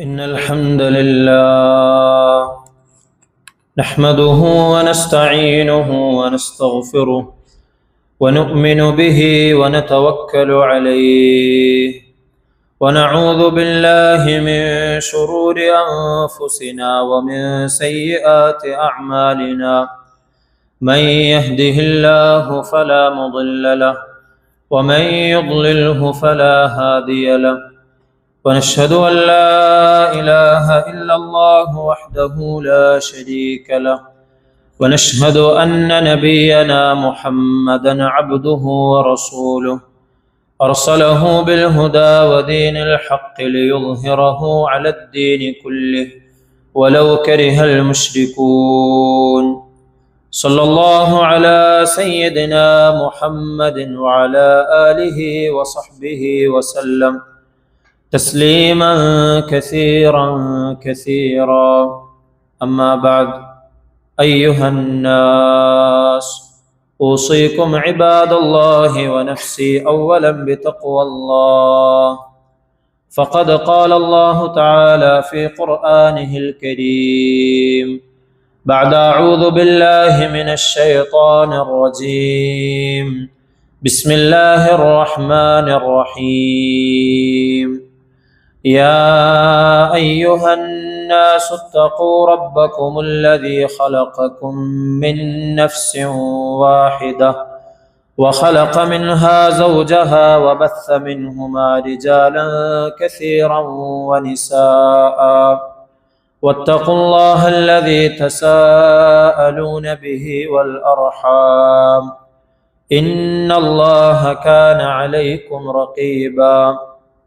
إن الحمد لله نحمده ونستعينه ونستغفره ونؤمن به ونتوكل عليه ونعوذ بالله من شرور أنفسنا ومن سيئات أعمالنا من يهده الله فلا مضل له ومن يضلله فلا هادي له ونشهد أن لا إله إلا الله وحده لا شريك له ونشهد أن نبينا محمدا عبده ورسوله أرسله بالهدى ودين الحق ليظهره على الدين كله ولو كره المشركون صلى الله على سيدنا محمد وعلى آله وصحبه وسلم تسليما كثيرا كثيرا أما بعد أيها الناس أوصيكم عباد الله ونفسي أولا بتقوى الله فقد قال الله تعالى في قرآنه الكريم بعد أعوذ بالله من الشيطان الرجيم بسم الله الرحمن الرحيم يا أيها الناس اتقوا ربكم الذي خلقكم من نفس واحدة وخلق منها زوجها وبث منهما رجالا كثيرا ونساء واتقوا الله الذي تساءلون به والأرحام إن الله كان عليكم رقيبا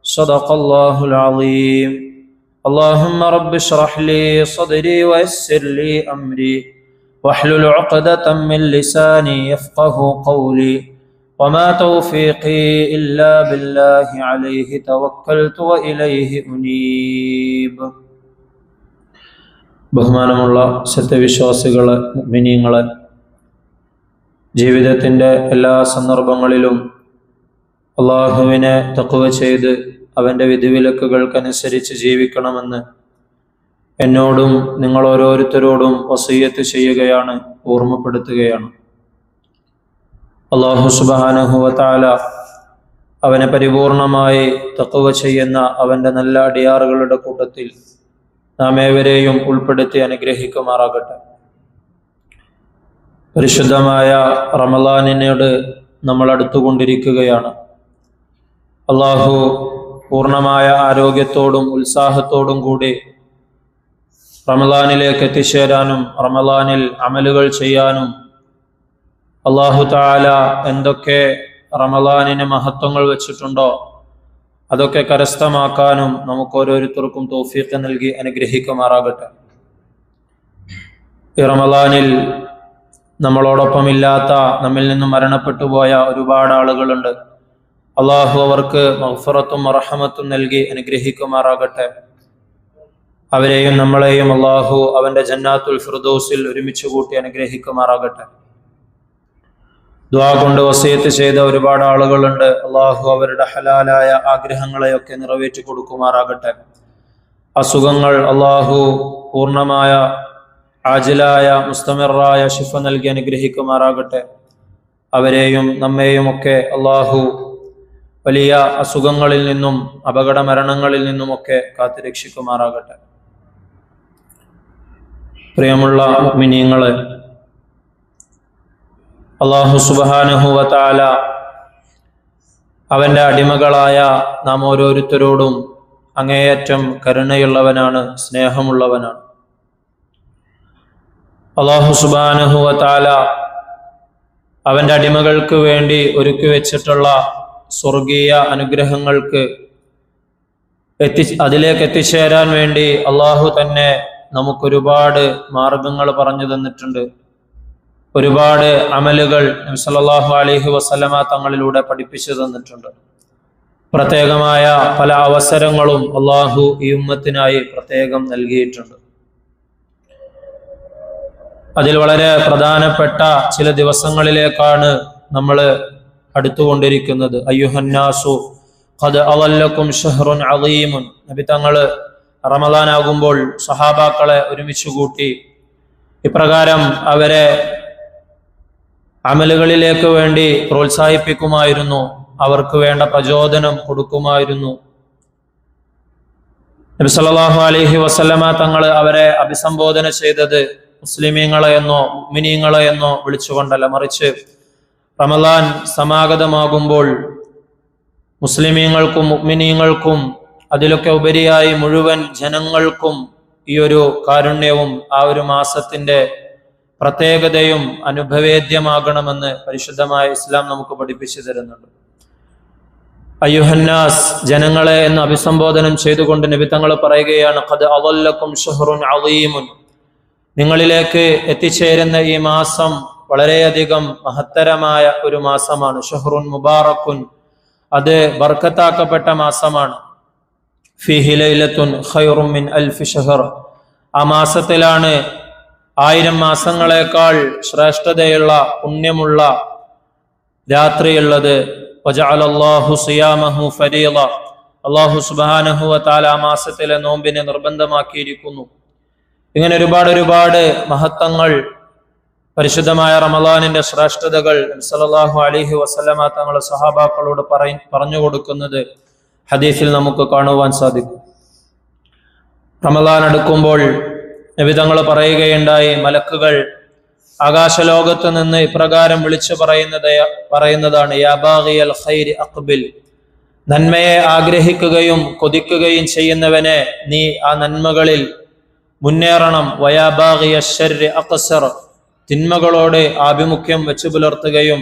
صدق الله العظيم اللهم رب اشرح لي صدري ويسر لي أمري واحلل عقدة من لساني يفقه قولي وما توفيقي إلا بالله عليه توكلت وإليه أنيب ബഹുമാനമുള്ള സത്യവിശ്വാസികളെ മുഅ്മിനീങ്ങളെ ജീവിതത്തിൻ്റെ എല്ലാ സന്ദർഭങ്ങളിലും അള്ളാഹുവിനെ തഖ്വ ചെയ്ത് അവൻ്റെ വിധിവിലക്കുകൾക്കനുസരിച്ച് ജീവിക്കണമെന്ന് എന്നോടും നിങ്ങൾ ഓരോരുത്തരോടും വസിയ്യത്ത് ചെയ്യുകയാണ്, ഓർമ്മപ്പെടുത്തുകയാണ്. അള്ളാഹു സുബ്ഹാനഹു വ തആല അവനെ പരിപൂർണമായി തഖ്വ ചെയ്യുന്ന അവൻ്റെ നല്ല അടിയാറുകളുടെ കൂട്ടത്തിൽ നാം ഏവരെയും ഉൾപ്പെടുത്തി അനുഗ്രഹിക്കുമാറാകട്ടെ. പരിശുദ്ധമായ റമളാനിനോട് നമ്മൾ അടുത്തുകൊണ്ടിരിക്കുകയാണ്. അള്ളാഹു പൂർണ്ണമായ ആരോഗ്യത്തോടും ഉത്സാഹത്തോടും കൂടി റമളാനിലേക്ക് എത്തിച്ചേരാനും റമളാനിൽ അമലുകൾ ചെയ്യാനും അള്ളാഹു തആല എന്തൊക്കെ റമളാനിന് മഹത്വങ്ങൾ വെച്ചിട്ടുണ്ടോ അതൊക്കെ കരസ്ഥമാക്കാനും നമുക്ക് ഓരോരുത്തർക്കും തൗഫീഖ് നൽകി അനുഗ്രഹിക്കുമാറാകട്ടെ. ഈ റമളാനിൽ നമ്മളോടൊപ്പമില്ലാത്ത, നമ്മിൽ നിന്നും മരണപ്പെട്ടു പോയ ഒരുപാട് ആളുകളുണ്ട്. അള്ളാഹു അവർക്ക് മഗ്ഫിറത്തും റഹ്മത്തും നൽകി അനുഗ്രഹിക്കുമാറാകട്ടെ. അവരെയും നമ്മളെയും അള്ളാഹു അവൻ്റെ ജന്നാത്തുൽ ഫിർദൗസിൽ ഒരുമിച്ച് കൂട്ടി അനുഗ്രഹിക്കുമാറാകട്ടെ. ദുആ കൊണ്ട് വസിയത്ത് ചെയ്ത ഒരുപാട് ആളുകളുണ്ട്. അള്ളാഹു അവരുടെ ഹലാലായ ആഗ്രഹങ്ങളെയൊക്കെ നിറവേറ്റി കൊടുക്കുമാറാകട്ടെ. അസുഖങ്ങൾ അള്ളാഹു പൂർണ്ണമായ ആജിലായ മുസ്തമിറായ ശിഫ നൽകി അനുഗ്രഹിക്കുമാറാകട്ടെ. അവരെയും നമ്മെയും ഒക്കെ അള്ളാഹു വലിയ അസുഖങ്ങളിൽ നിന്നും അപകട മരണങ്ങളിൽ നിന്നുമൊക്കെ കാത്തുരക്ഷിക്കുമാറാകട്ടെ. പ്രിയമുള്ള മുഅ്മിനീങ്ങളെ, അല്ലാഹു സുബ്ഹാനഹു വ തആല അവൻ്റെ അടിമകളായ നാം ഓരോരുത്തരോടും അങ്ങേയറ്റം കരുണയുള്ളവനാണ്, സ്നേഹമുള്ളവനാണ്. അല്ലാഹു സുബ്ഹാനഹു വ തആല അവൻ്റെ അടിമകൾക്ക് വേണ്ടി ഒരുക്കി വെച്ചിട്ടുള്ള സ്വർഗീയ അനുഗ്രഹങ്ങൾക്ക് അതിലേക്ക് എത്തിച്ചേരാൻ വേണ്ടി അള്ളാഹു തന്നെ നമുക്കൊരുപാട് മാർഗങ്ങൾ പറഞ്ഞു തന്നിട്ടുണ്ട്. ഒരുപാട് അമലുകൾ നബി സല്ലല്ലാഹു അലൈഹി വസല്ലമ തങ്ങളിലൂടെ പഠിപ്പിച്ചു തന്നിട്ടുണ്ട്. പ്രത്യേകമായ പല അവസരങ്ങളും അള്ളാഹു ഈ ഉമ്മത്തിനായി പ്രത്യേകം നൽകിയിട്ടുണ്ട്. അതിൽ വളരെ പ്രധാനപ്പെട്ട ചില ദിവസങ്ങളിലേക്കാണ് നമ്മൾ അടുത്തുകൊണ്ടിരിക്കുന്നത്. അയ്യുഹന്നാസു ഖദ് അളല്ലക്കും ഷഹ്റുൻ അളീമുൻ. നബി തങ്ങൾ റമദാനാകുമ്പോൾ സഹാബാക്കളെ ഒരുമിച്ച് കൂട്ടി ഇപ്രകാരം അവരെ അമലുകളിലേക്ക് വേണ്ടി പ്രോത്സാഹിപ്പിക്കുമായിരുന്നു, അവർക്ക് വേണ്ട പ്രചോദനം കൊടുക്കുമായിരുന്നു. നബി സല്ലല്ലാഹു അലൈഹി വസല്ലമ തങ്ങൾ അവരെ അഭിസംബോധന ചെയ്തത് മുസ്ലിമീങ്ങളെ എന്നോ മുഅ്മിനീങ്ങളെ എന്നോ വിളിച്ചുകൊണ്ടല്ല, മറിച്ച് റമദാൻ സമാഗതമാകുമ്പോൾ മുസ്ലിമീങ്ങൾക്കും മുഅ്മിനീങ്ങൾക്കും അതിലൊക്കെ ഉപരിയായി മുഴുവൻ ജനങ്ങൾക്കും ഈ ഒരു കാരുണ്യവും ആ ഒരു മാസത്തിന്റെ പ്രത്യേകതയും അനുഭവേദ്യമാകണമെന്ന് പരിശുദ്ധമായ ഇസ്ലാം നമുക്ക് പഠിപ്പിച്ചു തരുന്നുണ്ട്. അയ്യുഹന്നാസ്, ജനങ്ങളെ എന്ന് അഭിസംബോധനം ചെയ്തുകൊണ്ട് നബി തങ്ങൾ പറയുകയാണ്, ഖദ് അളല്ലക്കും ഷഹ്റുൻ അളീമുൻ, നിങ്ങളിലേക്ക് എത്തിച്ചേരുന്ന ഈ മാസം വളരെയധികം മഹത്തരമായ ഒരു മാസമാണ്. ഷഹ്റുൻ മുബാറക്കുൻ, അത് ബർക്കത്താക്കപ്പെട്ട മാസമാണ്. ഫീഹി ലൈലത്തുൻ ഖൈറും മിൻ അൽഫി ഷഹർ, ആ മാസത്തിലാണ് 1000 മാസങ്ങളെക്കാൾ ശ്രേഷ്ഠതയുള്ള പുണ്യമുള്ള രാത്രിയുള്ളത്. വജഅലല്ലാഹു സിയാമഹു ഫരീള, അല്ലാഹു സുബ്ഹാനഹു വ തആല ആ മാസത്തിലെ നോമ്പിനെ നിർബന്ധമാക്കിയിരിക്കുന്നു. ഇങ്ങനെ ഒരുപാട് മഹത്വങ്ങൾ, പരിശുദ്ധമായ റമദാനിന്റെ ശ്രേഷ്ഠതകൾ സല്ലല്ലാഹു അലൈഹി വസല്ലമ തങ്ങളുടെ സഹാബാക്കളോട് പറഞ്ഞു കൊടുക്കുന്നത് ഹദീസിൽ നമുക്ക് കാണുവാൻ സാധിക്കും. റമദാൻ അടുക്കുമ്പോൾ നബി തങ്ങൾ പറയുകയുണ്ടായി, മലക്കുകൾ ആകാശലോകത്ത് നിന്ന് ഇപ്രകാരം വിളിച്ചു പറയുന്നതാണ്, യാ ബാഗിയൽ ഖൈരി അഖ്ബിൽ, നന്മയെ ആഗ്രഹിക്കുകയും കൊതിക്കുകയും ചെയ്യുന്നവനെ നീ ആ നന്മകളിൽ മുന്നേറണം. വയാ ബാഗിയ ശർരി അഖ്സർ, തിന്മകളോട് ആഭിമുഖ്യം വെച്ചു പുലർത്തുകയും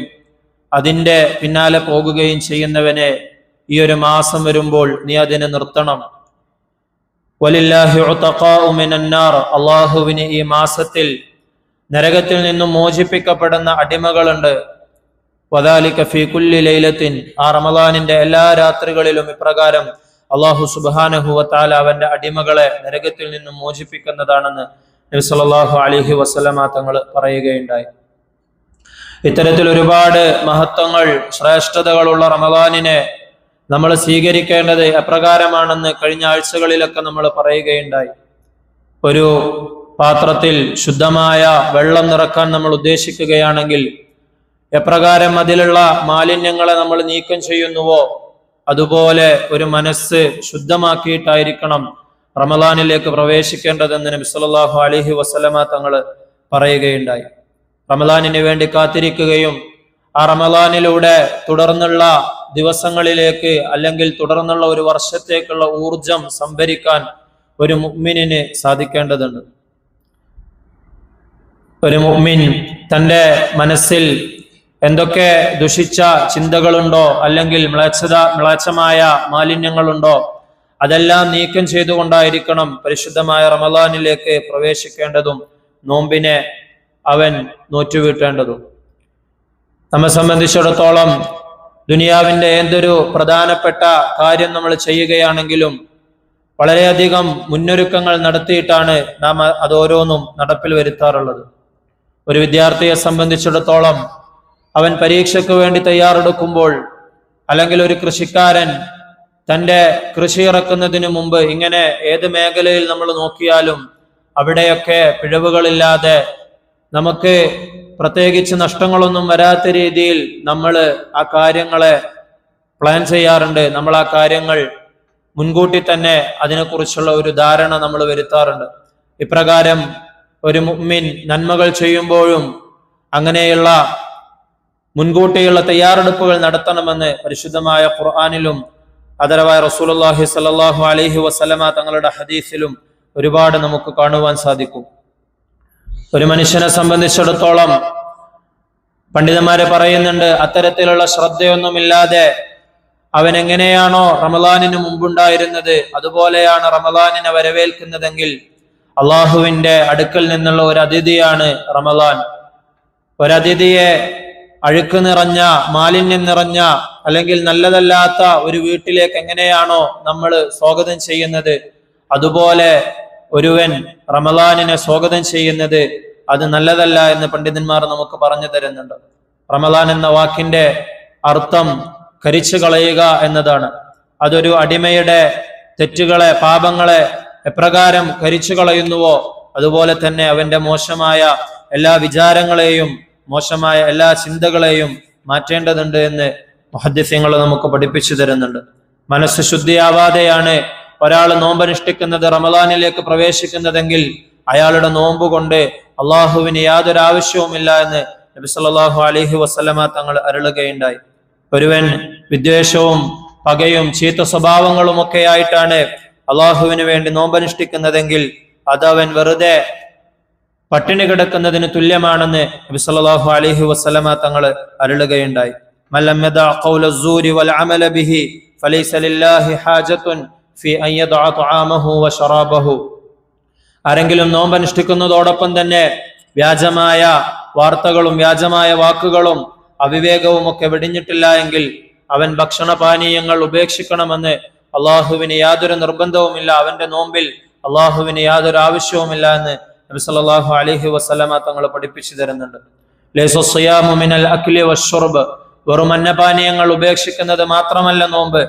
അതിൻ്റെ പിന്നാലെ പോകുകയും ചെയ്യുന്നവനെ ഈ ഒരു മാസം വരുമ്പോൾ നീ അതിനെ നിർത്തണം. വലില്ലാഹി ഉതഖാഉ മിനന്നാർ, അല്ലാഹുവിന് ഈ മാസത്തിൽ നരകത്തിൽ നിന്നും മോചിപ്പിക്കപ്പെടുന്ന അടിമകളുണ്ട്. വദാലിക ഫീ കുല്ലി ലൈലത്തിൻ, ആ റമദാനിന്റെ എല്ലാ രാത്രികളിലും ഇപ്രകാരം അല്ലാഹു സുബ്ഹാനഹു വ തആല അവന്റെ അടിമകളെ നരകത്തിൽ നിന്നും മോചിപ്പിക്കുന്നതാണെന്ന് നബി സല്ലല്ലാഹു അലൈഹി വസല്ലമ തങ്ങൾ പറയുകയുണ്ടായി. ഇത്തരത്തിൽ ഒരുപാട് മഹത്വങ്ങൾ, ശ്രേഷ്ഠതകളുള്ള റമദാനിനെ നമ്മൾ സ്വീകരിക്കേണ്ടത് എപ്രകാരമാണെന്ന് കഴിഞ്ഞ ആഴ്ചകളിലൊക്കെ നമ്മൾ പറയുകയുണ്ടായി. ഒരു പാത്രത്തിൽ ശുദ്ധമായ വെള്ളം നിറക്കാൻ നമ്മൾ ഉദ്ദേശിക്കുകയാണെങ്കിൽ എപ്രകാരം അതിലുള്ള മാലിന്യങ്ങളെ നമ്മൾ നീക്കം ചെയ്യുന്നുവോ അതുപോലെ ഒരു മനസ്സ് ശുദ്ധമാക്കിയിട്ടായിരിക്കണം റമദാനിലേക്ക് പ്രവേശിക്കേണ്ടതെന്ന് നബി സല്ലല്ലാഹു അലൈഹി വസല്ലമ തങ്ങൾ പറയുകയുണ്ടായി. റമദാനിന് വേണ്ടി കാത്തിരിക്കുകയും ആ റമദാനിലൂടെ തുടർന്നുള്ള ദിവസങ്ങളിലേക്ക് അല്ലെങ്കിൽ തുടർന്നുള്ള ഒരു വർഷത്തേക്കുള്ള ഊർജം സംഭരിക്കാൻ ഒരു മുഅ്മിനിന് സാധിക്കേണ്ടതുണ്ട്. ഒരു മുഅ്മിൻ തൻ്റെ മനസ്സിൽ എന്തൊക്കെ ദുഷിച്ച ചിന്തകളുണ്ടോ അല്ലെങ്കിൽ മ്ലേച്ഛമായ മാലിന്യങ്ങളുണ്ടോ അതെല്ലാം നീക്കം ചെയ്തുകൊണ്ടായിരിക്കണം പരിശുദ്ധമായ റമദാനിലേക്ക് പ്രവേശിക്കേണ്ടതും നോമ്പിനെ അവൻ നോറ്റുവീട്ടേണ്ടതും. നമ്മെ സംബന്ധിച്ചിടത്തോളം ദുനിയാവിന്റെ ഏതൊരു പ്രധാനപ്പെട്ട കാര്യം നമ്മൾ ചെയ്യുകയാണെങ്കിലും വളരെയധികം മുന്നൊരുക്കങ്ങൾ നടത്തിയിട്ടാണ് നാം അതോരോന്നും നടപ്പിൽ വരുത്താറുള്ളത്. ഒരു വിദ്യാർത്ഥിയെ സംബന്ധിച്ചിടത്തോളം അവൻ പരീക്ഷയ്ക്ക് വേണ്ടി തയ്യാറെടുക്കുമ്പോൾ, അല്ലെങ്കിൽ ഒരു കൃഷിക്കാരൻ തൻ്റെ കൃഷി ഇറക്കുന്നതിന് മുമ്പ്, ഇങ്ങനെ ഏത് മേഖലയിൽ നമ്മൾ നോക്കിയാലും അവിടെയൊക്കെ പിഴവുകളില്ലാതെ നമുക്ക് പ്രത്യേകിച്ച് നഷ്ടങ്ങളൊന്നും വരാത്ത രീതിയിൽ നമ്മൾ ആ കാര്യങ്ങളെ പ്ലാൻ ചെയ്യാറുണ്ട്. നമ്മൾ ആ കാര്യങ്ങൾ മുൻകൂട്ടി തന്നെ അതിനെക്കുറിച്ചുള്ള ഒരു ധാരണ നമ്മൾ വരുത്താറുണ്ട്. ഇപ്രകാരം ഒരു മുഅ്മിൻ നന്മകൾ ചെയ്യുമ്പോഴും അങ്ങനെയുള്ള മുൻകൂട്ടിയുള്ള തയ്യാറെടുപ്പുകൾ നടത്തണമെന്ന് പരിശുദ്ധമായ ഖുർആനിലും ആദരവായ റസൂലുള്ളാഹി സ്വല്ലല്ലാഹു അലൈഹി വസല്ലമ തങ്ങളുടെ ഹദീസിലും ഒരുപാട് നമുക്ക് കാണുവാൻ സാധിക്കും. ഒരു മനുഷ്യനെ സംബന്ധിച്ചിടത്തോളം പണ്ഡിതന്മാരെ പറയുന്നുണ്ട്, അത്തരത്തിലുള്ള ശ്രദ്ധയൊന്നുമില്ലാതെ അവൻ എങ്ങനെയാണോ റമദാനിന് മുമ്പുണ്ടായിരുന്നത് അതുപോലെയാണ് റമദാനിനെ വരവേൽക്കുന്നതെങ്കിൽ അള്ളാഹുവിന്റെ അടുക്കൽ നിന്നുള്ള ഒരു അതിഥിയാണ് റമദാൻ. ഒരതിഥിയെ അഴുക്ക് നിറഞ്ഞ, മാലിന്യം നിറഞ്ഞ അല്ലെങ്കിൽ നല്ലതല്ലാത്ത ഒരു വീട്ടിലേക്ക് എങ്ങനെയാണോ നമ്മൾ സ്വാഗതം ചെയ്യുന്നത് അതുപോലെ ഒരുവൻ റമദാനിനെ സ്വാഗതം ചെയ്യുന്നത് അത് നല്ലതല്ല എന്ന് പണ്ഡിതന്മാർ നമുക്ക് പറഞ്ഞു തരുന്നുണ്ട്. റമദാൻ എന്ന വാക്കിന്റെ അർത്ഥം കരിച്ചു കളയുക എന്നതാണ്. അതൊരു അടിമയുടെ തെറ്റുകളെ, പാപങ്ങളെ എപ്രകാരം കരിച്ചു കളയുന്നുവോ അതുപോലെ തന്നെ അവന്റെ മോശമായ എല്ലാ വിചാരങ്ങളെയും മോശമായ എല്ലാ ചിന്തകളെയും മാറ്റേണ്ടതുണ്ട് എന്ന് മുഹദ്ദിസീങ്ങൾ നമുക്ക് പഠിപ്പിച്ചു തരുന്നുണ്ട്. മനസ്സ് ശുദ്ധിയാവാതെയാണ് ഒരാൾ നോമ്പനുഷ്ഠിക്കുന്നത്, റമദാനിലേക്ക് പ്രവേശിക്കുന്നതെങ്കിൽ അയാളുടെ നോമ്പ് കൊണ്ട് അള്ളാഹുവിന് യാതൊരു ആവശ്യവുമില്ല എന്ന് നബി സല്ലല്ലാഹു അലൈഹി വസല്ലമ തങ്ങൾ അരുളുകയുണ്ടായി. ഒരുവൻ വിദ്വേഷവും പകയും ചീത്ത സ്വഭാവങ്ങളും ഒക്കെ ആയിട്ടാണ് അള്ളാഹുവിന് വേണ്ടി നോമ്പനുഷ്ഠിക്കുന്നതെങ്കിൽ അതവൻ വെറുതെ പട്ടിണി കിടക്കുന്നതിന് തുല്യമാണെന്ന് നബി സല്ലല്ലാഹു അലൈഹി വസല്ലമ തങ്ങൾ അരുളുകയുണ്ടായി. മല്ലം യദഅ ഖൗല അസ്സൂരി വൽ അമല ബിഹി ഫലൈസ ലില്ലാഹി ഹാജത്തുൻ ഫി അൻ യദഅ തആമഹു വ ശറാബഹു. ആരെങ്കിലും നോമ്പനുഷ്ഠിക്കുന്നതോടൊപ്പം തന്നെ വ്യാജമായ വാർത്തകളും വ്യാജമായ വാക്കുകളും അവിവേകവും ഒക്കെ വെടിഞ്ഞിട്ടില്ല എങ്കിൽ അവൻ ഭക്ഷണപാനീയങ്ങൾ ഉപേക്ഷിക്കണമെന്ന് അള്ളാഹുവിന് യാതൊരു നിർബന്ധവുമില്ല, അവന്റെ നോമ്പിൽ അള്ളാഹുവിന് യാതൊരു ആവശ്യവുമില്ല എന്ന് നബി സല്ലല്ലാഹു അലൈഹി വസല്ലമ തങ്ങൾ പഠിപ്പിച്ചു തരുന്നുണ്ട്. ലൈസ സിയാമു മിനൽ അക്ലി വശുർബ്, വെറും അന്നപാനീയങ്ങൾ ഉപേക്ഷിക്കുന്നത് മാത്രമല്ല നോമ്പ്,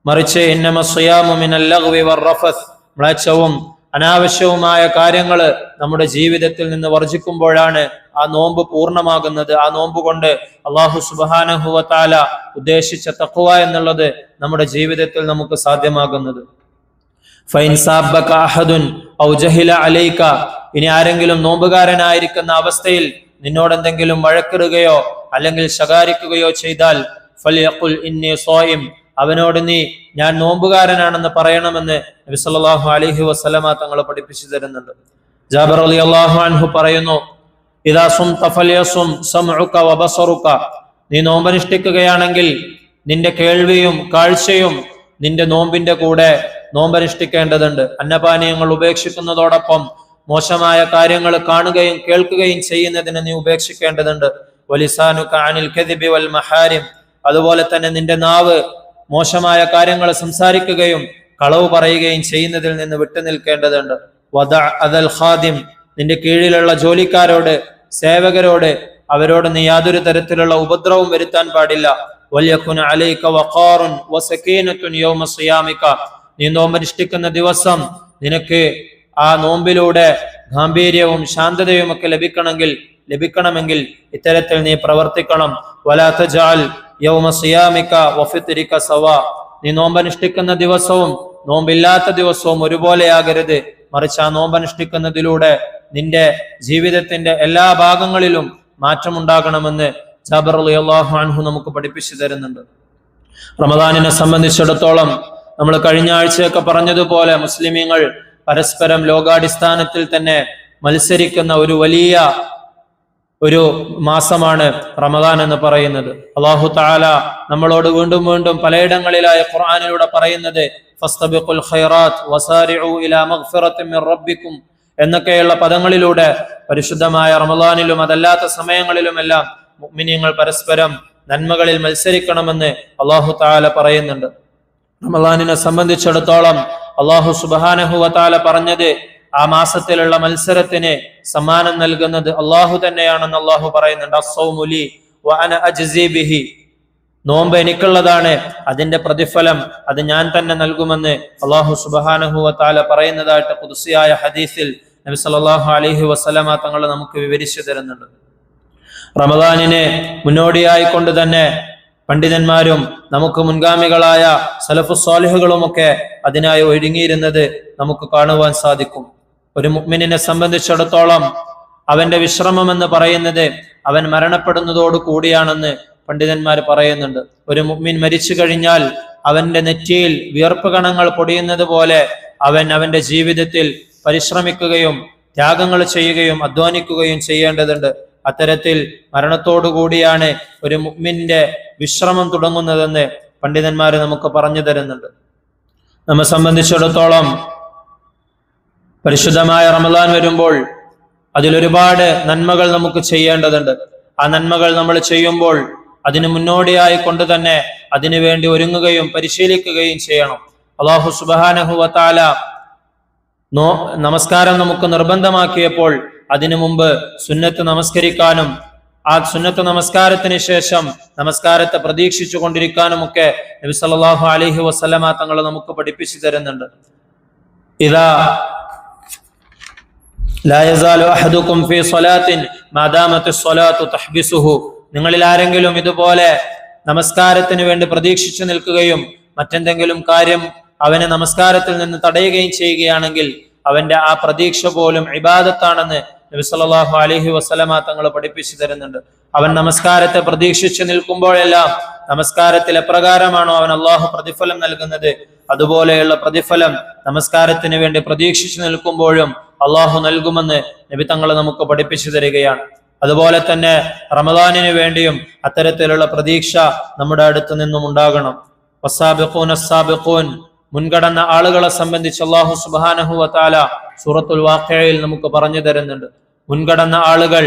മറിച്ച് ഇന്നമ സിയാമു മിനൽ ലഗ്വി വറഫസ്, മ്ലേച്ഛവും അനാവശ്യവുമായ കാര്യങ്ങൾ നമ്മുടെ ജീവിതത്തിൽ നിന്ന് വർജിക്കുമ്പോഴാണ് ആ നോമ്പ് പൂർണ്ണമാകുന്നത്. ആ നോമ്പ് കൊണ്ട് അല്ലാഹു സുബ്ഹാനഹു വ തആല ഉദ്ദേശിച്ച തഖ്വ എന്നുള്ളത് നമ്മുടെ ജീവിതത്തിൽ നമുക്ക് സാധ്യമാകുന്നത്. ഫൈൻ സാബക അഹദുൻ ഔ ജഹില അലൈക, ഇനി ആരെങ്കിലും നോമ്പുകാരനായിരിക്കുന്ന അവസ്ഥയിൽ നിന്നോട് എന്തെങ്കിലും വഴക്കിടുകയോ അല്ലെങ്കിൽ ശകാരിക്കുകയോ ചെയ്താൽ ഫൽയഖുൽ ഇന്നി സ്വൈം, അവനോട് നീ ഞാൻ നോമ്പുകാരനാണെന്ന് പറയണമെന്ന് നബി സല്ലല്ലാഹു അലൈഹി വസല്ലമ തങ്ങൾ പഠിപ്പിച്ചു തരുന്നുണ്ട്. ജാബിർ റളിയല്ലാഹു അൻഹു പറയുന്നു, ഇദാ സുംത ഫൽയസും സമഉക വബസറുക, നീ നോമ്പനുഷ്ഠിക്കുകയാണെങ്കിൽ നിന്റെ കേൾവിയും കാഴ്ചയും നിന്റെ നോമ്പിന്റെ കൂടെ നോമ്പനുഷ്ഠിക്കേണ്ടതുണ്ട്. അന്നപാനീയങ്ങൾ ഉപേക്ഷിക്കുന്നതോടൊപ്പം മോശമായ കാര്യങ്ങൾ കാണുകയും കേൾക്കുകയും ചെയ്യുന്നതിന് നീ ഉപേക്ഷിക്കേണ്ടതുണ്ട്. വലിസാനുക അനിൽ കദിബി വൽ മഹാരിം, അതുപോലെ തന്നെ നിന്റെ നാവ് മോശമായ കാര്യങ്ങൾ സംസാരിക്കുകയും കളവ് പറയുകയും ചെയ്യുന്നതിൽ നിന്ന് വിട്ടുനിൽക്കേണ്ടതുണ്ട്. വദഅ അദൽ ഖാദിം, നിന്റെ കീഴിലുള്ള ജോലിക്കാരോട് സേവകരോട് അവരോട് നീ യാതൊരു തരത്തിലുള്ള ഉപദ്രവവും വരുത്താൻ പാടില്ല. വൽയകുന അലൈക വഖാറുൻ വസകീനത്തുൻ യൗമ സിയാമിക, നീ നോമ്പനുഷ്ഠിക്കുന്ന ദിവസം നിനക്ക് ആ നോമ്പിലൂടെ ഗാംഭീര്യവും ശാന്തതയും ഒക്കെ ലഭിക്കണമെങ്കിൽ ഇത്തരത്തിൽ നീ പ്രവർത്തിക്കണം. വലാ തജഅൽ യൗമ സിയാമിക വഫിത്രിക സവാ, നീ നോമ്പനുഷ്ഠിക്കുന്ന ദിവസവും നോമ്പില്ലാത്ത ദിവസവും ഒരുപോലെയാകരുത്, മറിച്ച് ആ നോമ്പനുഷ്ഠിക്കുന്നതിലൂടെ നിന്റെ ജീവിതത്തിന്റെ എല്ലാ ഭാഗങ്ങളിലും മാറ്റമുണ്ടാകണമെന്ന് ജാബിർ റളിയല്ലാഹു അൻഹു നമുക്ക് പഠിപ്പിച്ചു തരുന്നുണ്ട്. റമദാനിനെ സംബന്ധിച്ചിടത്തോളം നമ്മൾ കഴിഞ്ഞ ആഴ്ചയൊക്കെ പറഞ്ഞതുപോലെ മുസ്ലിമീങ്ങൾ പരസ്പരം ലോകാടിസ്ഥാനത്തിൽ തന്നെ മത്സരിക്കുന്ന ഒരു വലിയ മാസമാണ് റമദാൻ എന്ന് പറയുന്നത്. അല്ലാഹു തആല നമ്മളോട് വീണ്ടും വീണ്ടും പലയിടങ്ങളിലായി ഖുർആനിലൂടെ പറയുന്നത് ഫസ്തബിഖുൽ ഖൈറാത്ത് വസാരിഉ ഇലാ മഗ്ഫിറത്തിൻ മിർ റബ്ബിക്കും എന്നൊക്കെയുള്ള പദങ്ങളിലൂടെ പരിശുദ്ധമായ റമദാനിലും അതല്ലാത്ത സമയങ്ങളിലുമെല്ലാം മുഅ്മിനീങ്ങൾ പരസ്പരം നന്മകളിൽ മത്സരിക്കണമെന്ന് അല്ലാഹു തആല പറയുന്നുണ്ട്. റമദാനിനെ സംബന്ധിച്ചിടത്തോളം അല്ലാഹു സുബ്ഹാനഹു വ തആല പറഞ്ഞത് ആ മാസത്തിലുള്ള മത്സരത്തിന് സമ്മാനം നൽകുന്നത് അള്ളാഹു തന്നെയാണെന്ന് അള്ളാഹു പറയുന്നുണ്ട്. അസ്സൗമു ലി വ അന അജ്സി ബിഹി, നോമ്പ് എനിക്കുള്ളതാണ്, അതിന്റെ പ്രതിഫലം അത് ഞാൻ തന്നെ നൽകുമെന്ന് അള്ളാഹു സുബ്ഹാനഹു വ തആല പറയുന്നതായിട്ട് ഖുദ്സിയായ ഹദീസിൽ നബി സല്ലല്ലാഹു അലൈഹി വസല്ലമ തങ്ങൾ നമുക്ക് വിവരിച്ചു തരുന്നുണ്ട്. റമദാനിനെ മുന്നോടിയായി കൊണ്ട് തന്നെ പണ്ഡിതന്മാരും നമുക്ക് മുൻഗാമികളായ സലഫുസ് സ്വാലിഹുകളുമൊക്കെ അതിനായി ഒരുങ്ങിയിരുന്നത് നമുക്ക് കാണുവാൻ സാധിക്കും. ഒരു മുഅ്മിനിനെ സംബന്ധിച്ചിടത്തോളം അവന്റെ വിശ്രമം എന്ന് പറയുന്നത് അവൻ മരണപ്പെടുന്നതോട് കൂടിയാണെന്ന് പണ്ഡിതന്മാർ പറയുന്നുണ്ട്. ഒരു മുഅ്മിൻ മരിച്ചു കഴിഞ്ഞാൽ അവന്റെ നെറ്റിയിൽ വിയർപ്പ് കണങ്ങൾ പൊടിയുന്നത് പോലെ അവന്റെ ജീവിതത്തിൽ പരിശ്രമിക്കുകയും ത്യാഗങ്ങൾ ചെയ്യുകയും അധ്വാനിക്കുകയും ചെയ്യേണ്ടതുണ്ട്. അത്തരത്തിൽ മരണത്തോടുകൂടിയാണ് ഒരു മുഅ്മിന്റെ വിശ്രമം തുടങ്ങുന്നതെന്ന് പണ്ഡിതന്മാർ നമുക്ക് പറഞ്ഞു തരുന്നുണ്ട്. നമ്മെ സംബന്ധിച്ചിടത്തോളം പരിശുദ്ധമായ റമദാൻ വരുമ്പോൾ അതിലൊരുപാട് നന്മകൾ നമുക്ക് ചെയ്യേണ്ടതുണ്ട്. ആ നന്മകൾ നമ്മൾ ചെയ്യുമ്പോൾ അതിന് മുന്നോടിയായി കൊണ്ട് തന്നെ അതിനുവേണ്ടി ഒരുങ്ങുകയും പരിശീലിക്കുകയും ചെയ്യണം. അല്ലാഹു സുബ്ഹാനഹു വ തആല നമസ്കാരം നമുക്ക് നിർബന്ധമാക്കിയപ്പോൾ അതിനു മുമ്പ് സുന്നത്ത് നമസ്കരിക്കാനും ആ സുന്നത്ത് നമസ്കാരത്തിന് ശേഷം നമസ്കാരത്തെ പ്രതീക്ഷിച്ചു കൊണ്ടിരിക്കാനും ഒക്കെ നബി സല്ലല്ലാഹു അലൈഹി വസല്ലമ തങ്ങൾ നമുക്ക് പഠിപ്പിച്ചു തരുന്നുണ്ട്. ഇദാ ലാ യസാലു അഹദുകും ഫീ സ്വലാത്തിൻ മാ ദാമത്തിസ് സ്വലാത്തു തഹ്ബിസുഹു. നിങ്ങളിൽ ആരെങ്കിലും ഇതുപോലെ നമസ്കാരത്തിന് വേണ്ടി പ്രതീക്ഷിച്ചു നിൽക്കുകയും മറ്റെന്തെങ്കിലും കാര്യം അവനെ നമസ്കാരത്തിൽ നിന്ന് തടയുകയും ചെയ്യുകയാണെങ്കിൽ അവന്റെ ആ പ്രതീക്ഷ പോലും ഇബാദത്താണെന്ന് നബി സല്ലല്ലാഹു അലൈഹി വസല്ലമ തങ്ങൾ പഠിപ്പിച്ചു തരുന്നുണ്ട്. അവൻ നമസ്കാരത്തെ പ്രതീക്ഷിച്ചു നിൽക്കുമ്പോഴെല്ലാം നമസ്കാരത്തിൽ എപ്രകാരമാണോ അവൻ അള്ളാഹു പ്രതിഫലം നൽകുന്നത്, അതുപോലെയുള്ള പ്രതിഫലം നമസ്കാരത്തിന് വേണ്ടി പ്രതീക്ഷിച്ചു നിൽക്കുമ്പോഴും അള്ളാഹു നൽകുമെന്ന് നബി തങ്ങൾ നമുക്ക് പഠിപ്പിച്ചു തരികയാണ്. അതുപോലെ തന്നെ റമദാനിന് വേണ്ടിയും അത്തരത്തിലുള്ള പ്രതീക്ഷ നമ്മുടെ അടുത്ത് നിന്നും ഉണ്ടാകണം. വസ്സാബിഖൂന അസ്സാബിഖൂൻ, മുൻകടന്ന ആളുകളെ സംബന്ധിച്ച് അല്ലാഹു സുബ്ഹാനഹു വ തആല സൂറത്തുൽ വാഖിഅയിൽ നമുക്ക് പറഞ്ഞു തരുന്നുണ്ട്. മുൻകടന്ന ആളുകൾ,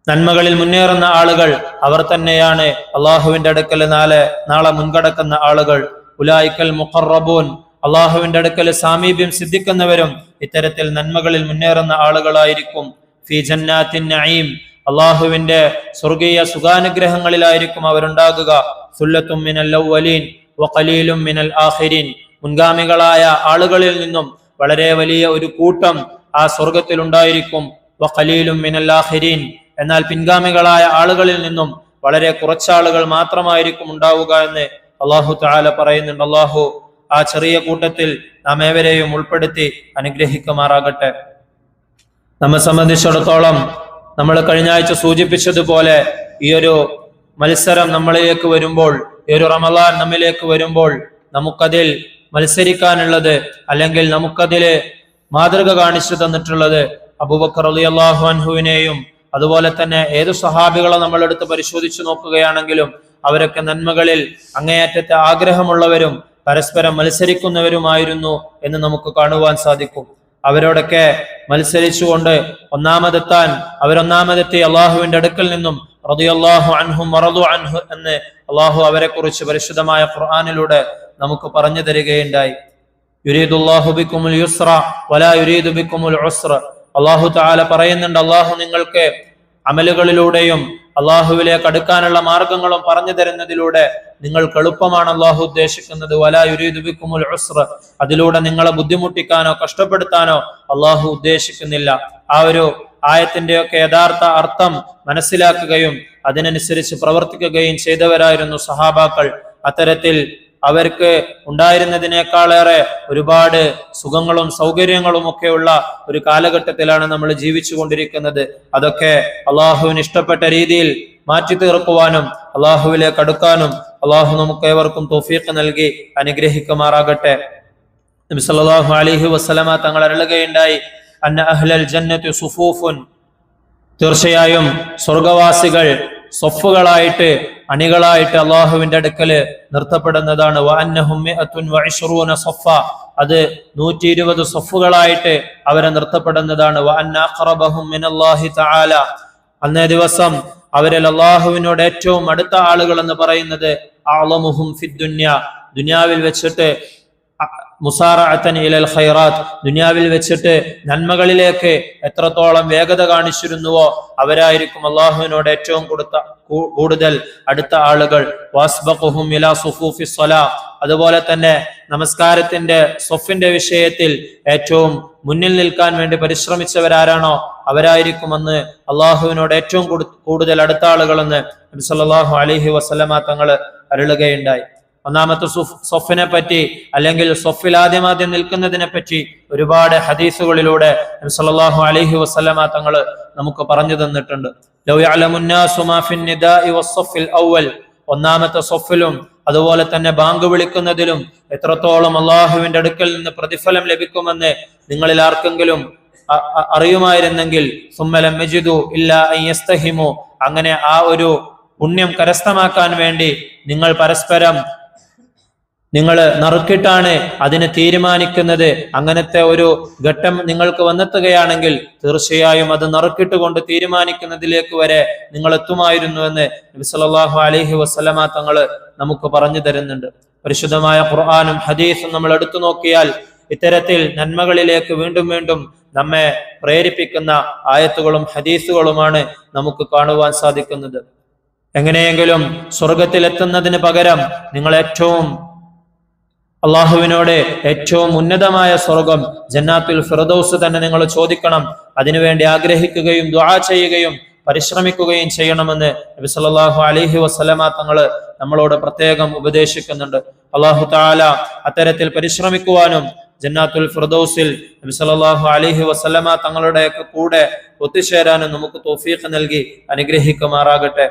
നന്മകളിൽ മുന്നേറുന്ന ആളുകൾ അവർ തന്നെയാണ് അള്ളാഹുവിന്റെ അടുക്കൽ നാളെ മുൻകടക്കുന്ന ആളുകൾ. ഉലൈക്കൽ മുഖറബൂൻ, അള്ളാഹുവിന്റെ അടുക്കൽ സാമീപ്യം സിദ്ധിക്കുന്നവരും ഇത്തരത്തിൽ നന്മകളിൽ മുന്നേറുന്ന ആളുകളായിരിക്കും. ഫീ ജന്നാത്തിൻ നഈം, അള്ളാഹുവിന്റെ സ്വർഗീയ സുഖാനുഗ്രഹങ്ങളിലായിരിക്കും അവരുണ്ടാകുക. സുല്ലത്തും മിനൽ അവ്വലീൻ വഖലീലും മിനൽ ആഖിരീൻ, മുൻഗാമികളായ ആളുകളിൽ നിന്നും വളരെ വലിയ ഒരു കൂട്ടം ആ സ്വർഗത്തിൽ ഉണ്ടായിരിക്കും. വഖലീലും മിനൽ ആഖിരീൻ, എന്നാൽ പിൻഗാമികളായ ആളുകളിൽ നിന്നും വളരെ കുറച്ചാളുകൾ മാത്രമായിരിക്കും ഉണ്ടാവുക എന്ന് അള്ളാഹു തആല പറയുന്നുണ്ട്. അള്ളാഹു ആ ചെറിയ കൂട്ടത്തിൽ നാം ഏവരെയും ഉൾപ്പെടുത്തി അനുഗ്രഹിക്കുമാറാകട്ടെ. നമ്മെ സംബന്ധിച്ചിടത്തോളം നമ്മൾ കഴിഞ്ഞ ആഴ്ച സൂചിപ്പിച്ചതുപോലെ ഈ ഒരു മത്സരം നമ്മളിലേക്ക് വരുമ്പോൾ, ഈ ഒരു റമളാൻ നമ്മിലേക്ക് വരുമ്പോൾ നമുക്കതിൽ മത്സരിക്കാനുള്ളത്, അല്ലെങ്കിൽ നമുക്കതില് മാതൃക കാണിച്ചു തന്നിട്ടുള്ളത് അബൂബക്കർ റളിയല്ലാഹു അൻഹുവിനെയും അതുപോലെ തന്നെ ഏതു സഹാബികളെ നമ്മൾ എടുത്ത് പരിശോധിച്ചു നോക്കുകയാണെങ്കിലും അവരൊക്കെ നന്മകളിൽ അങ്ങേയറ്റത്തെ ആഗ്രഹമുള്ളവരും പരസ്പരം മത്സരിക്കുന്നവരുമായിരുന്നു എന്ന് നമുക്ക് കാണുവാൻ സാധിക്കും. അവരോടൊക്കെ മത്സരിച്ചുകൊണ്ട് അവരൊന്നാമതെത്തി അള്ളാഹുവിന്റെ അടുക്കൽ നിന്നും റളിയല്ലാഹു അൻഹും വറദു അൻഹു എന്ന് അള്ളാഹു അവരെ കുറിച്ച് പരിശുദ്ധമായ ഖുർആനിലൂടെ നമുക്ക് പറഞ്ഞു തരികയുണ്ടായി. യുരീദുല്ലാഹു ബിക്കുമുൽ യുസ്ര വലാ യുരീദു ബിക്കുമുൽ ഉസ്ര. അള്ളാഹു തആല പറയുന്നുണ്ട്, അള്ളാഹു നിങ്ങൾക്ക് അമലുകളിലൂടെയും അള്ളാഹുവിലേക്ക് അടുക്കാനുള്ള മാർഗങ്ങളും പറഞ്ഞു തരുന്നതിലൂടെ നിങ്ങൾക്ക് എളുപ്പമാണ് അള്ളാഹു ഉദ്ദേശിക്കുന്നത്. വലാ യുരീദു ബിക്കുമുൽ ഉസ്ര, അതിലൂടെ നിങ്ങളെ ബുദ്ധിമുട്ടിക്കാനോ കഷ്ടപ്പെടുത്താനോ അള്ളാഹു ഉദ്ദേശിക്കുന്നില്ല. ആ ഒരു ആയത്തിന്റെയൊക്കെ യഥാർത്ഥ അർത്ഥം മനസ്സിലാക്കുകയും അതിനനുസരിച്ച് പ്രവർത്തിക്കുകയും ചെയ്തവരായിരുന്നു സഹാബാക്കൾ. അത്തരത്തിൽ അവർക്ക് ഉണ്ടായിരുന്നതിനേക്കാളേറെ ഒരുപാട് സുഖങ്ങളും സൗകര്യങ്ങളും ഒക്കെയുള്ള ഒരു കാലഘട്ടത്തിലാണ് നമ്മൾ ജീവിച്ചു കൊണ്ടിരിക്കുന്നത്. അതൊക്കെ അള്ളാഹുവിന് ഇഷ്ടപ്പെട്ട രീതിയിൽ മാറ്റി തീർക്കുവാനും അള്ളാഹുവിലേക്ക് അടുക്കാനും അള്ളാഹു നമുക്ക് ഏവർക്കും തൗഫീഖ് നൽകി അനുഗ്രഹിക്കുമാറാകട്ടെ. നബി സല്ലല്ലാഹു അലൈഹി വസല്ലമ തങ്ങൾ അരുളുകയുണ്ടായി, അന്ന അഹ്ലൽ ജന്നത്തി സുഫൂഫുൻ, തീർച്ചയായും സ്വർഗവാസികൾ സൊഫുകളായിട്ട് അണികളായിട്ട് അള്ളാഹുവിന്റെ അടുക്കല് നിർത്തപ്പെടുന്നതാണ്. വഅന്നഹും മിഅത്തുൻ വഇശ്റൂന സഫ, അത് 120 സൊഫുകളായിട്ട് അവരെ നിർത്തപ്പെടുന്നതാണ്. വഅന്ന അഖറബഹും മിനല്ലാഹി തആല, അന്നേ ദിവസം അവരിൽ അള്ളാഹുവിനോട് ഏറ്റവും അടുത്ത ആളുകൾ എന്ന് പറയുന്നത് അഅ്ലമുഹും ഫിദ്ദുനിയ, ദുനിയാവിൽ വെച്ചിട്ട് മുസാറഅതൻ ഇലൽ ഖൈറാത്ത്, ദുനിയാവിൽ വെച്ചിട്ട് നന്മകളിലേക്ക് എത്രത്തോളം വേഗത കാണിച്ചിരുന്നുവോ അവരായിരിക്കും അള്ളാഹുവിനോട് ഏറ്റവും കൂടുതൽ അടുത്ത ആളുകൾ. വാസ്ബഖുഹും ഇലാ സുഫൂഫിസ് സ്വലാ, അതുപോലെ തന്നെ നമസ്കാരത്തിന്റെ സൊഫിന്റെ വിഷയത്തിൽ ഏറ്റവും മുന്നിൽ നിൽക്കാൻ വേണ്ടി പരിശ്രമിച്ചവരാരാണോ അവരായിരിക്കും അന്ന് അള്ളാഹുവിനോട് ഏറ്റവും കൂടുതൽ അടുത്ത ആളുകളെന്ന് നബി സല്ലല്ലാഹു അലൈഹി വസല്ലമ തങ്ങൾ അരുളുകയുണ്ടായി. ഒന്നാമത്തെ സൊഫിനെ പറ്റി, അല്ലെങ്കിൽ സൊഫിൽ ആദ്യം നിൽക്കുന്നതിനെ പറ്റി ഒരുപാട് ഹദീസുകളിലൂടെ നബി സല്ലല്ലാഹു അലൈഹി വസല്ലമ തങ്ങൾ നമുക്ക് പറഞ്ഞു തന്നിട്ടുണ്ട്. ലൗ യഅലമുന്നാസു മാ ഫിൻ നിദാഇ വസ്സഫിൽ അവ്വൽ, ഒന്നാമത്തെ സൊഫിലും അതുപോലെ തന്നെ ബാങ്ക് വിളിക്കുന്നതിലും എത്രത്തോളം അള്ളാഹുവിന്റെ അടുക്കൽ നിന്ന് പ്രതിഫലം ലഭിക്കുമെന്ന് നിങ്ങളിൽ ആർക്കെങ്കിലും അറിയുമായിരുന്നെങ്കിൽ സുമ്മലം യജിദു ഇല്ലാ അൻ യസ്തഹിമു, അങ്ങനെ ആ ഒരു പുണ്യം കരസ്ഥമാക്കാൻ വേണ്ടി നിങ്ങൾ നറുക്കിട്ടാണ് അതിനെ തീരുമാനിക്കുന്നത്. അങ്ങനത്തെ ഒരു ഘട്ടം നിങ്ങൾക്ക് വന്നെത്തുകയാണെങ്കിൽ തീർച്ചയായും അത് നറുക്കിട്ടുകൊണ്ട് തീരുമാനിക്കുന്നതിലേക്ക് വരെ നിങ്ങൾ എത്തുമായിരുന്നു എന്ന് നബി സല്ലല്ലാഹു അലൈഹി വസല്ലമ തങ്ങൾ നമുക്ക് പറഞ്ഞു തരുന്നുണ്ട്. പരിശുദ്ധമായ ഖുർആനും ഹദീസും നമ്മൾ എടുത്തു നോക്കിയാൽ ഇത്തരത്തിൽ നന്മകളിലേക്ക് വീണ്ടും വീണ്ടും നമ്മെ പ്രേരിപ്പിക്കുന്ന ആയത്തുകളും ഹദീസുകളുമാണ് നമുക്ക് കാണുവാൻ സാധിക്കുന്നത്. എങ്ങനെയെങ്കിലും സ്വർഗത്തിൽ എത്തുന്നതിന് പകരം നിങ്ങൾ ഏറ്റവും അള്ളാഹുവിനോട് ഏറ്റവും ഉന്നതമായ സ്വർഗം ജന്നാത്തുൽ ഫിർദൗസ് തന്നെ നിങ്ങൾ ചോദിക്കണം. അതിനുവേണ്ടി ആഗ്രഹിക്കുകയും ദുആ ചെയ്യുകയും പരിശ്രമിക്കുകയും ചെയ്യണമെന്ന് നബി സല്ലല്ലാഹു അലൈഹി വസല്ലമ തങ്ങള് നമ്മളോട് പ്രത്യേകം ഉപദേശിക്കുന്നുണ്ട്. അള്ളാഹു തആല അത്തരത്തിൽ പരിശ്രമിക്കുവാനും ജന്നാത്തുൽ ഫിർദൗസിൽ നബി സല്ലല്ലാഹു അലൈഹി വസല്ലമ തങ്ങളുടെ കൂടെ ഒത്തുചേരാനും നമുക്ക് തൗഫീഖ് നൽകി അനുഗ്രഹിക്കുമാറാകട്ടെ.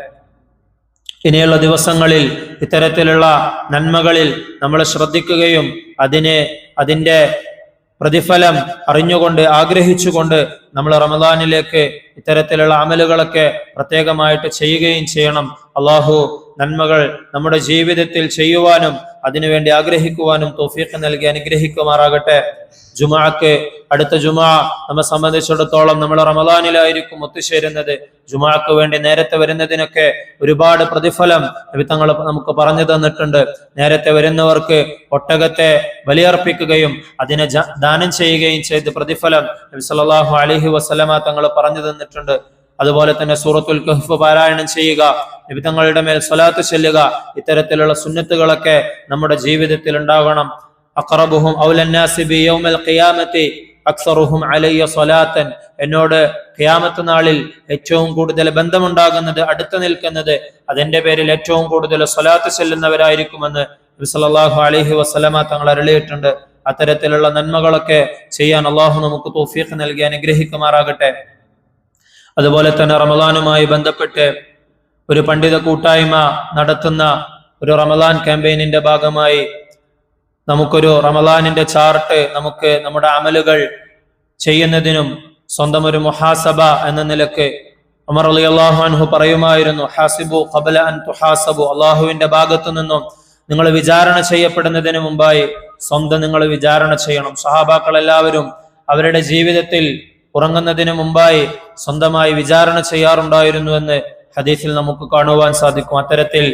ഇനിയുള്ള ദിവസങ്ങളിൽ ഇത്തരത്തിലുള്ള നന്മകളിൽ നമ്മൾ ശ്രദ്ധിക്കുകയും അതിന്റെ പ്രതിഫലം അറിഞ്ഞുകൊണ്ട് ആഗ്രഹിച്ചുകൊണ്ട് നമ്മൾ റമദാനിലേക്ക് ഇത്തരത്തിലുള്ള അമലുകളൊക്കെ പ്രത്യേകമായിട്ട് ചെയ്യുകയും ചെയ്യണം. അള്ളാഹു നന്മകൾ നമ്മുടെ ജീവിതത്തിൽ ചെയ്യുവാനും അതിനുവേണ്ടി ആഗ്രഹിക്കുവാനും തൗഫീഖ് നൽകി അനുഗ്രഹിക്കുമാറാകട്ടെ. ജുമുഅക്ക് അടുത്ത ജുമുഅ നമ്മെ സംബന്ധിച്ചിടത്തോളം നമ്മൾ റമദാനിലായിരിക്കും ഒത്തുചേരുന്നത്. ജുമുഅക്ക് വേണ്ടി നേരത്തെ വരുന്നതിനൊക്കെ ഒരുപാട് പ്രതിഫലം നബി തങ്ങൾ നമുക്ക് പറഞ്ഞു തന്നിട്ടുണ്ട്. നേരത്തെ വരുന്നവർക്ക് ഒട്ടകത്തെ ബലിയർപ്പിക്കുകയും അതിനെ ദാനം ചെയ്യുകയും ചെയ്ത് പ്രതിഫലം നബി സല്ലല്ലാഹു അലൈഹി വസല്ലമ തങ്ങൾ പറഞ്ഞു തന്നിട്ടുണ്ട്. അതുപോലെ തന്നെ സൂറത്തുൽ കഹ്ഫ് പാരായണം ചെയ്യുക, നബി തങ്ങളുടെ മേൽ സ്വലാത്ത് ചൊല്ലുക, ഇത്തരത്തിലുള്ള സുന്നത്തുകളൊക്കെ നമ്മുടെ ജീവിതത്തിൽ ഉണ്ടാകണം. അഖറബുഹും ഔലന്നാസി ബി യൗമൽ ഖിയാമത്തി അക്സറുഹും അലയ്യ സ്വലാത്തൻ. എന്നോട് ഖിയാമത്ത് നാളിൽ ഏറ്റവും കൂടുതൽ ബന്ധമുണ്ടാകുന്നത്, അടുത്ത് നിൽക്കുന്നത്, അതിന്റെ പേരിൽ ഏറ്റവും കൂടുതൽ സ്വലാത്ത് ചെല്ലുന്നവരായിരിക്കുമെന്ന് നബി സല്ലല്ലാഹു അലൈഹി വസല്ലമ തങ്ങൾ അരുളിയിട്ടുണ്ട്. അത്തരത്തിലുള്ള നന്മകളൊക്കെ ചെയ്യാൻ അള്ളാഹു നമുക്ക് തൗഫീഖ് നൽകി അനുഗ്രഹിക്കുമാറാകട്ടെ. അതുപോലെ തന്നെ റമദാനുമായി ബന്ധപ്പെട്ട് ഒരു പണ്ഡിത കൂട്ടായ്മ നടത്തുന്ന ഒരു റമദാൻ ക്യാമ്പയിനിന്റെ ഭാഗമായി നമുക്കൊരു റമദാനിന്റെ ചാർട്ട് നമുക്ക് നമ്മുടെ അമലുകൾ ചെയ്യുന്നതിനും സ്വന്തം ഒരു മുഹാസബ എന്ന നിലക്ക് ഉമർ റളിയല്ലാഹു അൻഹു പറയുമായിരുന്നു, ഹാസിബു ഖബല അൻ തുഹാസബു. അള്ളാഹുവിന്റെ ഭാഗത്തു നിന്നും നിങ്ങൾ വിചാരണ ചെയ്യപ്പെടുന്നതിന് മുമ്പായി സ്വന്തം നിങ്ങൾ വിചാരണ ചെയ്യണം. സഹാബാക്കൾ എല്ലാവരും അവരുടെ ജീവിതത്തിൽ ഉറങ്ങുന്നതിന് മുമ്പായി സ്വന്തമായി വിചാരണ ചെയ്യാറുണ്ടായിരുന്നു എന്ന് ഹദീസിൽ നമുക്ക് കാണുവാൻ സാധിക്കും. അത്തരത്തിൽ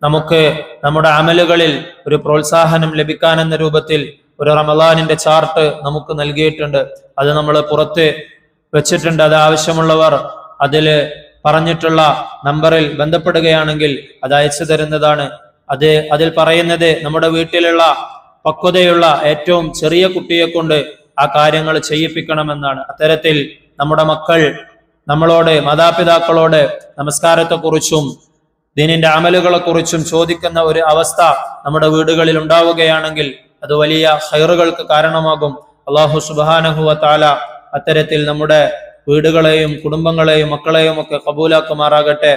നമുക്ക് നമ്മുടെ അമലുകളിൽ ഒരു പ്രോത്സാഹനം ലഭിക്കാനെന്ന രൂപത്തിൽ ഒരു റമദാനിന്റെ ചാർട്ട് നമുക്ക് നൽകിയിട്ടുണ്ട്. അത് നമ്മൾ പുറത്ത് വെച്ചിട്ടുണ്ട്. അത് ആവശ്യമുള്ളവർ പറഞ്ഞിട്ടുള്ള നമ്പറിൽ ബന്ധപ്പെടുകയാണെങ്കിൽ അത് അയച്ചു തരുന്നതാണ്. അതിൽ പറയുന്നത് നമ്മുടെ വീട്ടിലുള്ള പക്വതയുള്ള ഏറ്റവും ചെറിയ കുട്ടിയെ കൊണ്ട് ആ കാര്യങ്ങൾ ചെയ്യിപ്പിക്കണമെന്നാണ്. അത്തരത്തിൽ നമ്മുടെ മക്കൾ നമ്മളോട്, മാതാപിതാക്കളോട് നമസ്കാരത്തെക്കുറിച്ചും ദീനിന്റെ അമലുകളെ കുറിച്ചും ചോദിക്കുന്ന ഒരു അവസ്ഥ നമ്മുടെ വീടുകളിൽ ഉണ്ടാവുകയാണെങ്കിൽ അത് വലിയ ഖൈറുകൾക്ക് കാരണമാകും. അല്ലാഹു സുബ്ഹാനഹു വ തആല അത്തരത്തിൽ നമ്മുടെ വീടുകളെയും കുടുംബങ്ങളെയും മക്കളെയും ഒക്കെ ഖബൂലാക്കുമാറാകട്ടെ.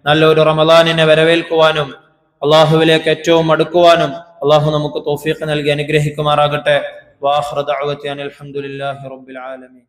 നല്ലൊരു റമദാനിനെ വരവേൽക്കുവാനും അള്ളാഹുവിലേക്ക് ഏറ്റവും അടുക്കുവാനും അള്ളാഹു നമുക്ക് തൗഫീഖ് നൽകി അനുഗ്രഹിക്കുമാറാകട്ടെ. വാഖിറു ദഅവതി അനിൽ ഹംദുലില്ലാഹി റബ്ബിൽ ആലമീൻ.